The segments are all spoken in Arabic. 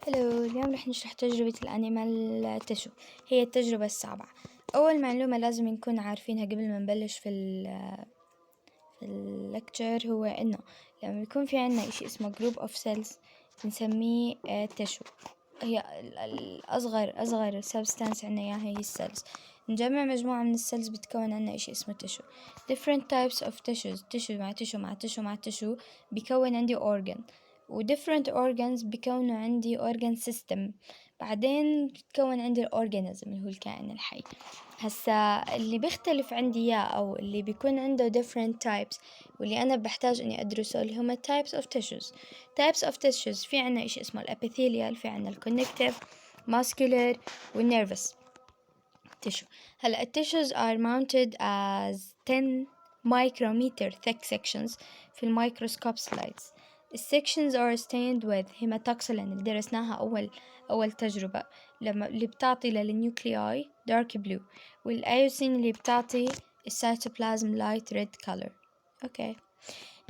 هلو، اليوم رح نشرح تجربة الأنيمال تشو. هي التجربة السابعة. أول معلومة لازم نكون عارفينها قبل ما نبلش في اللكتشر هو إنه لما بيكون في عنا إشي اسمه group of cells بنسميه تشو. هي أصغر substance عنا إياها هي السيلز. نجمع مجموعة من السيلز بتكون عنا إشي اسمه تشو. different types of tissues، تشو مع تشو مع تشو مع تشو بيكون عندي organ، و different organs بيكونوا عندي organ system. بعدين بتكون عندي الأورجانيزم اللي هو الكائن الحي. هسا اللي بيختلف عندي إياه أو اللي بيكون عنده different types واللي أنا بحتاج إني أدرسه اللي هما types of tissues. في عنا إشي اسمه الابيثيليال، في عنا الكونكتيف، muscular والنيرفس tissue. هلا tissues are mounted as 10 micrometer thick sections في الميكروسكوب slides. السكشنز are stained with hematoxylin اللي درسناها أول تجربة اللي بتعطي للنيوكلياي dark blue، والأيوسين اللي بتعطي السيتوبلازم light red color. أوكي،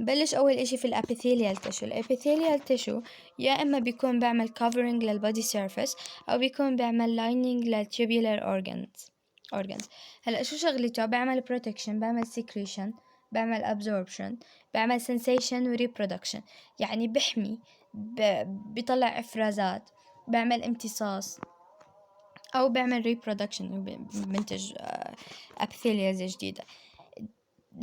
نبلش أول إشي في الابيثيليال تيشو. الابيثيليال تيشو يا إما بيكون بيعمل covering للبودي سيرفيس أو بيكون بيعمل lining للtubular organs. هلا شو شغلته؟ بعمل protection، بعمل secretion، بعمل absorption، بعمل sensation و reproduction. يعني بحمي، بيطلع إفرازات، بعمل امتصاص، أو بعمل reproduction، بنتج ابيثيليالز جديدة.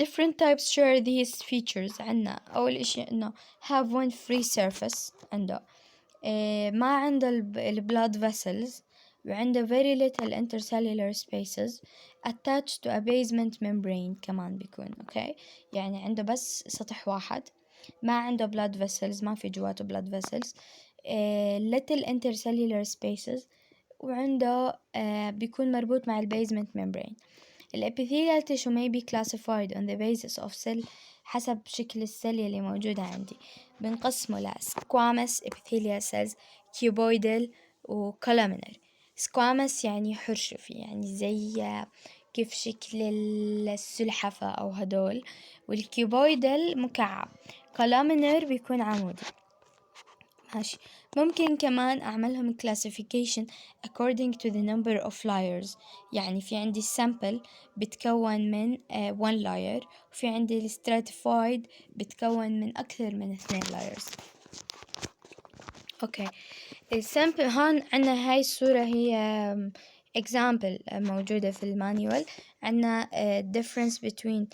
different types share these features. عنا أول إشي إنه have one free surface، عنده ما عنده blood vessels، وعنده very little intercellular spaces attached to a basement membrane كمان بيكون أوكي. يعني عنده بس سطح واحد، ما عنده blood vessels، ما في جواته blood vessels، little intercellular spaces، وعنده بيكون مربوط مع البيزمنت membrane. الابيثيليال tissue may be classified on the basis of cell، حسب شكل السيل اللي موجودة عندي. بنقسمه ل squamous epithelial cells، cuboidal و columnar. squamous يعني حرشفي، يعني زي كيف شكل السلحفة أو هدول، والكيوبويدال مكعب، columnar بيكون عمودي. ماشي، ممكن كمان أعملهم classification according to the number of layers. يعني في عندي sample بتكون من one layer، وفي عندي stratified بتكون من أكثر من 2 layers. أوكي، السامبل هون عنا هاي الصورة هي example موجودة في المانيوال. عنا difference between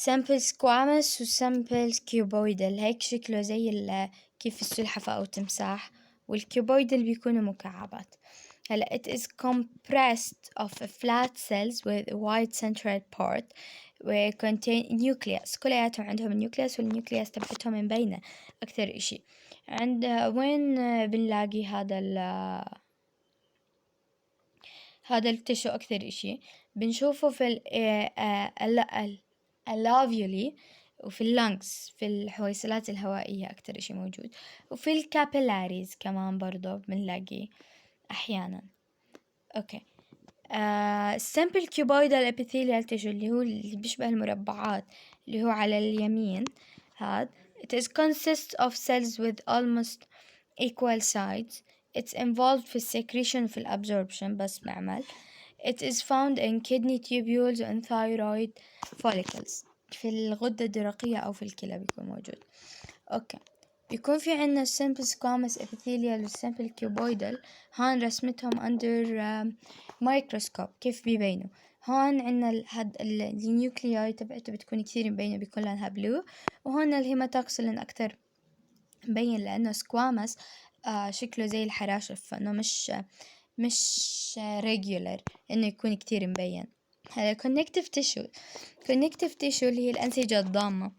sample squamous و sample cuboidal. هيك شكله زي كيف السلحفة أو تمساح، والكيوبويدال بيكونوا مكعبات. هلا it is compressed of flat cells with a wide central part و contain nucleus. كلياتهم عندهم النيوكليوس، والنيوكليوس تبعتهم مبينة أكثر إشي. عند وين بنلاقي هذا التشو أكثر إشي؟ بنشوفه في اللافيولي، وفي اللنجز، في الحويصلات الهوائية أكتر إشي موجود، وفي الكابيلاريز كمان برضو بنلاقيه أحيانا. أوكي، السمبل كيوبويدال ابيثيليال تيشو اللي هو اللي بيشبه المربعات اللي هو على اليمين هاد. it is consists of cells with almost equal size. it's involved في secretion في absorption بس معمل. it is found in kidney tubules and thyroid follicles. في الغدة الدرقية أو في الكلى بيكون موجود. أوكي، بيكون في عنا simple squamous epithelial و simple cuboidal. هون رسمتهم under microscope كيف بيبينوا. هون عنا النيوكلياي تبعته بتكون كثير مبينة، بيكون لونها بلو. وهون الهيماتوكسلين أكتر مبين لأنه سكوامس شكله زي الحراشف، فإنه مش regular إنه يكون كتير مبين. هذا connective tissue اللي هي الأنسجة الضامة.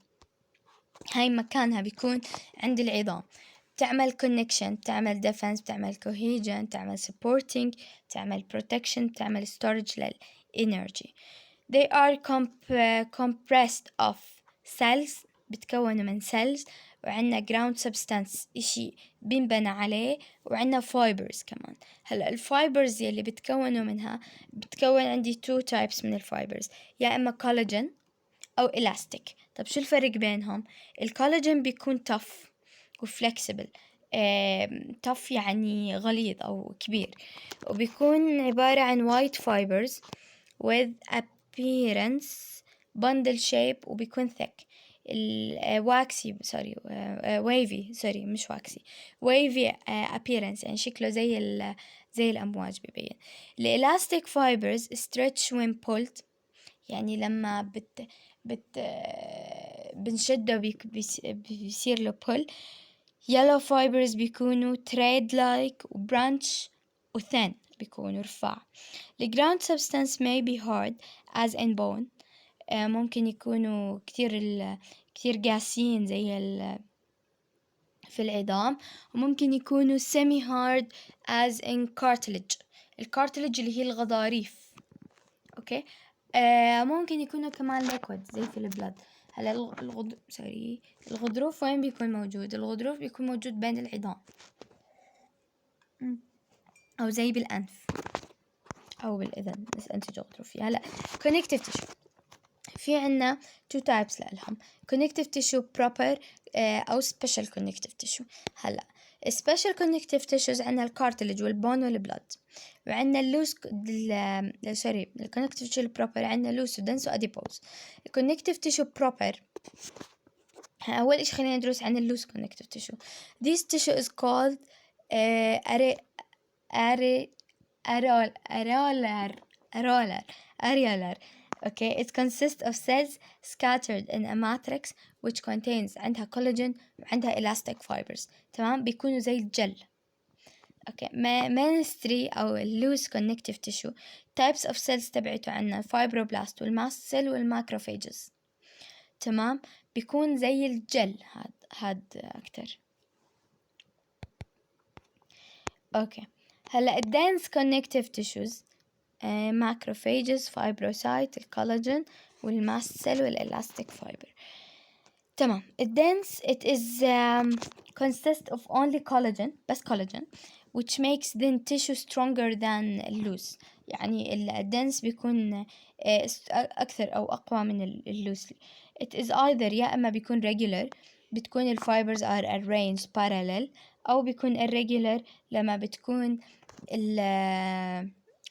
هاي مكانها بيكون عند العظام، تعمل connection، تعمل defense، تعمل cohesion، تعمل supporting، تعمل protection، تعمل storage للenergy. they are compressed of cells، بتكونوا من cells، وعنا ground substance إشي بنبنى عليه، وعنا fibers كمان. هلا الفايبرز يلي بتكونوا منها بتكون عندي two types من الفايبرز، يا إما collagen أو elastic. طب شو الفرق بينهم؟ الكولاجين بيكون tough و flexible، tough يعني غليظ أو كبير، وبيكون عبارة عن white fibers with appearance bundle shape، وبيكون thick waxy wavy مش waxy wavy appearance، يعني شكله زي الأمواج بيبين. الإلاستيك fibers stretch when pulled، يعني لما بنشده بيصير له pull. yellow fibers بيكونوا thread like وبرانش وthin، بيكونوا رفاع. the ground substance may be hard as in bone، ممكن يكونوا كتير قاسيين في العظام، وممكن يكونوا semi hard as in cartilage، الكارتلج اللي هي الغضاريف. اوكي. ممكن يكونوا كمان liquid زي في البلد. هلا الغضروف وين بيكون موجود؟ الغضروف بيكون موجود بين العظام او زي بالانف او بالاذن، بس انسجه غضروفيه. هلا connective tissue في عنا two types لهم، connective tissue proper او special connective tissue. هلا special connective tissues عنا الكارتلج والبون والبلد، وعنا اللوس الكونكتيف تيشو بروبر عنا لوس ودنس واديبوز. الكونكتيف تيشو بروبر أول إشي خلينا ندرس عن اللوس connective tissue. This tissue is called areolar. Okay, it consists of cells scattered in a matrix which contains عندها collagen وعندها elastic fibers. تمام، بيكونوا زي الجل. Okay, mainstream أو loose connective tissue types of cells تبعته عنا fibroblast والmast cell والmacrophages. تمام، بيكون زي الجل هاد أكتر. أوكي. هلا dense connective tissues macrophages fibrocyte الكولاجين والmast cell والelastic fiber. تمام. dense it is consists of only collagen، بس collagen which makes the tissue stronger than loose. يعني الدنس بيكون أكثر أو أقوى من اللوسلي. it is either يا إما بيكون regular، بتكون الفايبرز are arranged parallel، أو بيكون irregular لما بتكون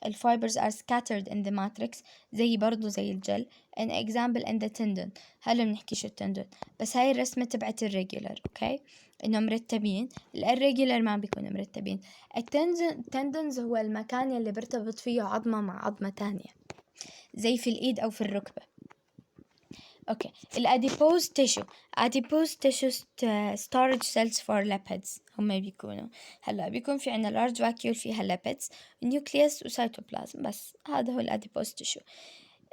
الفايبرز are scattered in the matrix برضو زي الجل. an example in the tendon. هلا بنحكيش التندون، بس هاي الرسمة تبعت الريجولر. اوكي، انه مرتبين. الريجولر ما بيكونوا مرتبين. التندونز هو المكان اللي بيرتبط فيه عظمة مع عظمة تانية، زي في الايد او في الركبة. اوكي. الاديبوز تيشو storage cells for lipids هم بيكونوا. هلا بيكون في عنا large vacuole فيها lipids nucleus وسيتوبلازم، بس هذا هو الاديبوز تيشو.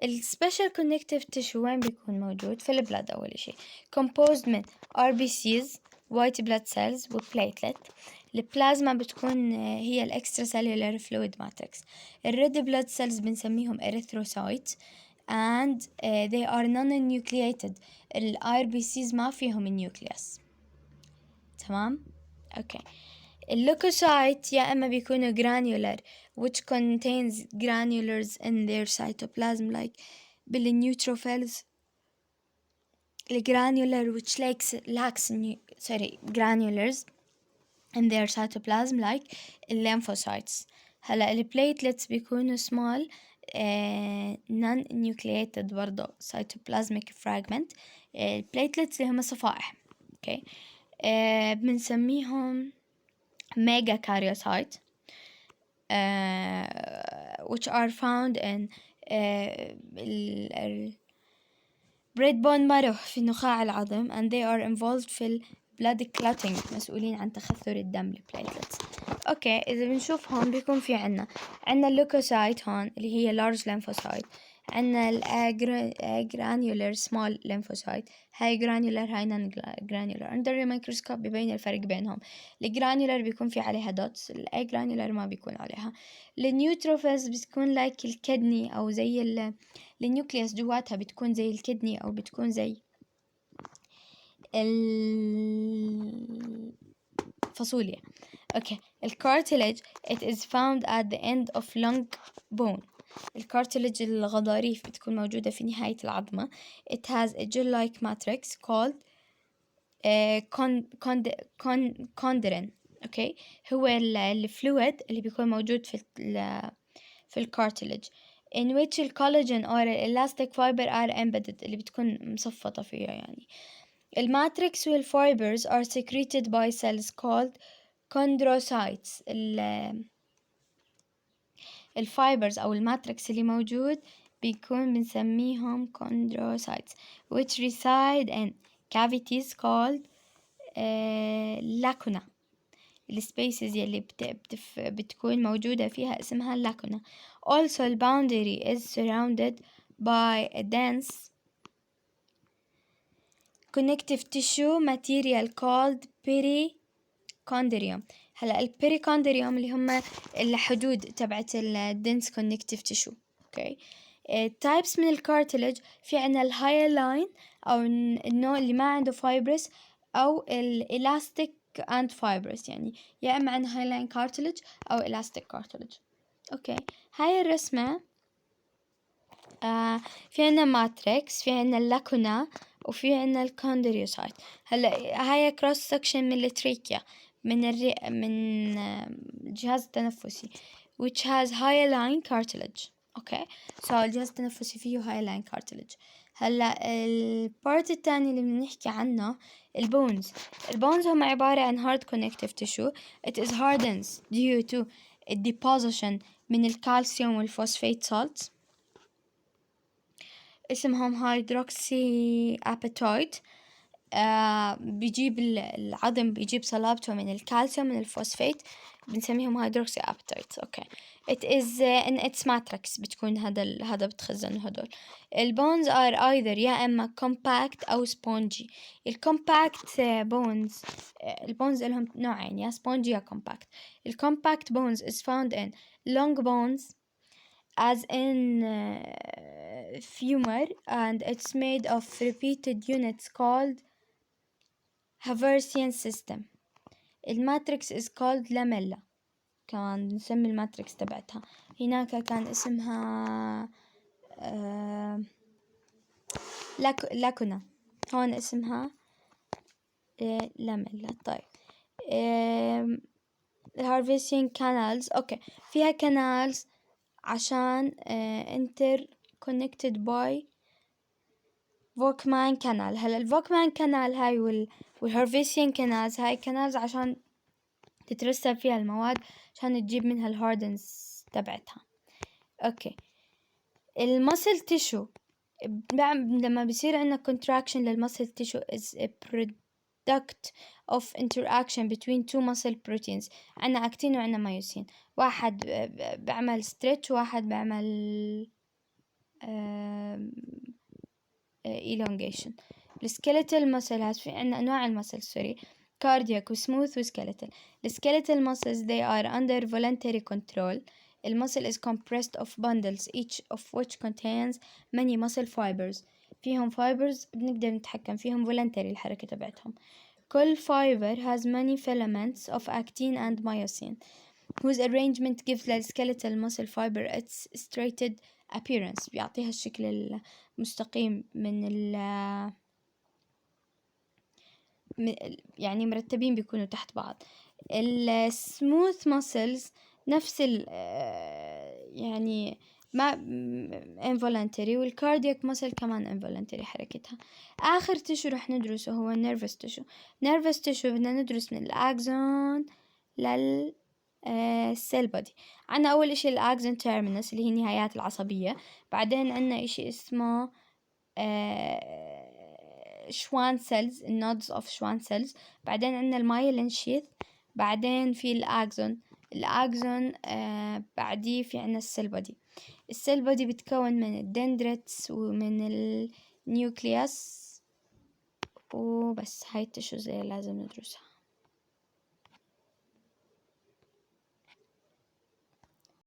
السبيشال كونكتيف تيشو وين بيكون موجود؟ في البلد. أول شيء composed من RBCs white blood cells وبليتلت. البلازما بتكون هي الإكسترا سيلولار فلويد ماتريكس. الريد بلاد سيلز بنسميهم erythrocytes and they are non-nucleated. ال RBCs ما فيهم النيوكليوس. تمام. أوكي. اللوكوسايت يا إما بيكونوا granular which contains granulars in their cytoplasm like بالنيوتروفيلز. الgranular which lacks granulars in their cytoplasm like lymphocytes. هلا البليتلتس بيكونوا small non-nucleated برضو cytoplasmic fragment. البليتلتس اللي هم صفائح. اوكي. بنسميهم mega karyocyte which are found in red bone marrow في النخاع العظم and they are involved في blood clotting، مسؤولين عن تخثر الدم البليتلتس. اوكي، اذا بنشوف هون بيكون في عنا اللوكوسايت هون اللي هي large lymphocyte، عنا الجرانيولر small lymphocyte. هاي granular هاي non granular. under the microscope بيبين الفرق بينهم. الجرانيولر بيكون في عليها دوتس، الجرانيولر ما بيكون عليها. النيوتروفيلز بتكون لايك الكدني او زي النيوكليوس جواتها بتكون زي الكدني او بتكون زي الفاصوليا. اوكي. الكارتلج it is found at the end of long bone. الكارتلج الغضاريف بتكون موجودة في نهاية العظمة. it has a gel-like matrix called chondrin. اوكي، هو الفلويد اللي بيكون موجود في الكارتلج in which the collagen or elastic fiber are embedded، اللي بتكون مصفطة فيها يعني. الماتريكس والفايبرز are secreted by cells called chondrocytes. الفايبرز أو الماتريكس اللي موجود بيكون بنسميهم chondrocytes which reside in cavities called lacuna. السبيسز يلي بتكون موجودة فيها اسمها lacuna. Also the boundary is surrounded by a dense connective tissue material called perichondrium. هلا البريكوندريوم اللي هم الحدود تبعت الدنس كونكتيف تيشو. اوكي، تايبس من الكارتلج في عنا الهايلاين او النوع اللي ما عنده فايبرس او الالاستيك اند فايبرس، يعني يا اما عندنا هايلاين كارتلج او الاستيك كارتلج. اوكي، هاي الرسمة في عنا ماتريكس، في عنا اللاكونا، وفي عنا الكوندريوسايت. هلا هاي كروس سكشن من التريكيا، من من الجهاز التنفسي which has hyaline cartilage. اوكي، so الجهاز التنفسي فيه hyaline cartilage. هلا البارت الثاني اللي بنحكي عنه البونز. البونز هم عبارة عن hard connective tissue. It is hardens due to deposition من الكالسيوم والفوسفات salts. اسمهم هيدروكسي أباتايت. بيجيب العظم بيجيب صلابته من الكالسيوم من الفوسفات، بنسميهم هيدروكسي أباتايت. اوكي، it is in its matrix بتكون هذا بتخزن هدول. البونز are either يا اما compact او spongy. الcompact bones، البونز لهم نوعين، يا spongy يا compact. الcompact bones is found in long bones as in femur, and it's made of repeated units called Haversian system. الماتريكس is called lamella. كمان نسمي الماتريكس تبعتها، هناك كان اسمها لاكونا، هون اسمها لاميلا. طيب الهارفيسيان كانالز، اوكي، فيها كانالز عشان انتر connected by فوكمان كانال. هلا الفوكمان كانال هاي والهارفيسيان كانالز، هاي كانالز عشان تترسب فيها المواد عشان تجيب منها الهاردنس تبعتها. اوكي، المسل تيشو لما بيصير عندنا contraction للمسل تيشو is a product of interaction between two muscle proteins. عندنا اكتين وعندنا مايوسين، واحد بعمل stretch وواحد بعمل elongation. السكيلتال muscle في عندنا انواع المسل سوري، cardiac وسموث وسكيلتال. السكيلتال muscles they are under voluntary control. The muscle is compressed of bundles each of which contains many muscle fibers. فيهم fibers بنقدر نتحكم فيهم voluntary الحركة تبعتهم. كل fiber has many filaments of actin and myosin whose arrangement gives the skeletal muscle fiber its striated appearance. بيعطيها الشكل المستقيم يعني مرتبين بيكونوا تحت بعض. السموث ماسلز نفس يعني ما involuntary، والكاردياك ماسل كمان involuntary حركتها. آخر تشو رح ندرسه هو nervous tissue. nervous tissue بدنا ندرس من الأكزون السيل بودي. عنا أول إشي الأكزون تيرمينس اللي هي النهايات العصبية، بعدين عنا إشي اسمه شوان سيلز، النودز اوف شوان سيلز، بعدين عندنا المايلين شيث، بعدين في الاكزون. الاكزون بعديه في عندنا السيل بودي. السيل بودي بتكون من الدندريتس ومن النيوكليوس وبس. هاي التشوز اللي لازم ندرسها.